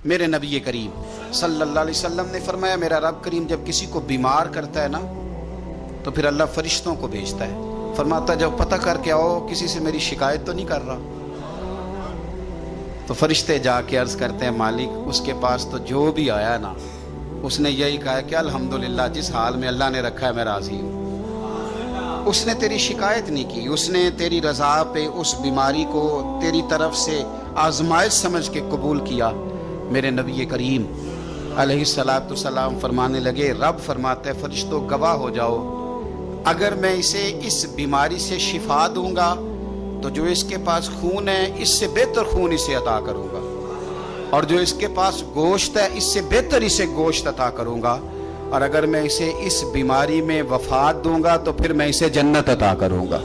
میرے نبی کریم صلی اللہ علیہ وسلم نے فرمایا میرا رب کریم جب کسی کو بیمار کرتا ہے نا تو پھر اللہ فرشتوں کو بھیجتا ہے، فرماتا ہے جب پتہ کر کے آؤ کسی سے میری شکایت تو نہیں کر رہا۔ تو فرشتے جا کے عرض کرتے ہیں مالک اس کے پاس تو جو بھی آیا نا اس نے یہی کہا کہ الحمدللہ جس حال میں اللہ نے رکھا ہے میں راضی ہوں۔ اس نے تیری شکایت نہیں کی، اس نے تیری رضا پہ اس بیماری کو تیری طرف سے آزمائش سمجھ کے قبول کیا۔ میرے نبی کریم علیہ السلام فرمانے لگے رب فرماتا ہے فرشتوں گواہ ہو جاؤ، اگر میں اسے اس بیماری سے شفا دوں گا تو جو اس کے پاس خون ہے اس سے بہتر خون اسے عطا کروں گا، اور جو اس کے پاس گوشت ہے اس سے بہتر اسے گوشت عطا کروں گا، اور اگر میں اسے اس بیماری میں وفات دوں گا تو پھر میں اسے جنت عطا کروں گا۔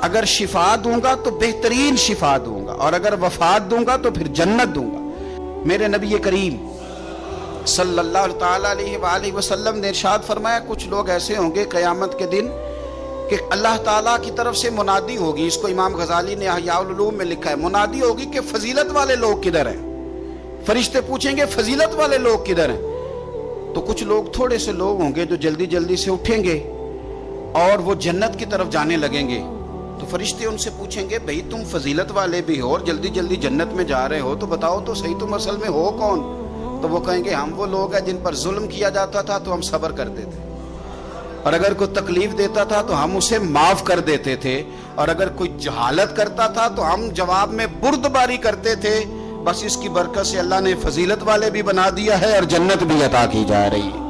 اگر شفا دوں گا تو بہترین شفا دوں گا، اور اگر وفات دوں گا تو پھر جنت دوں گا۔ میرے نبی کریم صلی اللہ تعالیٰ علیہ وآلہ وسلم نے ارشاد فرمایا کچھ لوگ ایسے ہوں گے قیامت کے دن کہ اللہ تعالیٰ کی طرف سے منادی ہوگی، اس کو امام غزالی نے احیاء العلوم میں لکھا ہے، منادی ہوگی کہ فضیلت والے لوگ کدھر ہیں؟ فرشتے پوچھیں گے فضیلت والے لوگ کدھر ہیں؟ تو کچھ لوگ تھوڑے سے لوگ ہوں گے جو جلدی جلدی سے اٹھیں گے اور وہ جنت کی طرف جانے لگیں گے، تو فرشتے ان سے پوچھیں گے بھئی تم فضیلت والے بھی ہو اور جلدی جلدی جنت میں جا رہے ہو تو بتاؤ تو صحیح تم اصل میں ہو کون؟ تو وہ کہیں گے ہم وہ لوگ ہیں جن پر ظلم کیا جاتا تھا تو ہم صبر کرتے تھے، اور اگر کوئی تکلیف دیتا تھا تو ہم اسے معاف کر دیتے تھے، اور اگر کوئی جہالت کرتا تھا تو ہم جواب میں بردباری کرتے تھے۔ بس اس کی برکت سے اللہ نے فضیلت والے بھی بنا دیا ہے اور جنت بھی عطا کی جا رہی ہے۔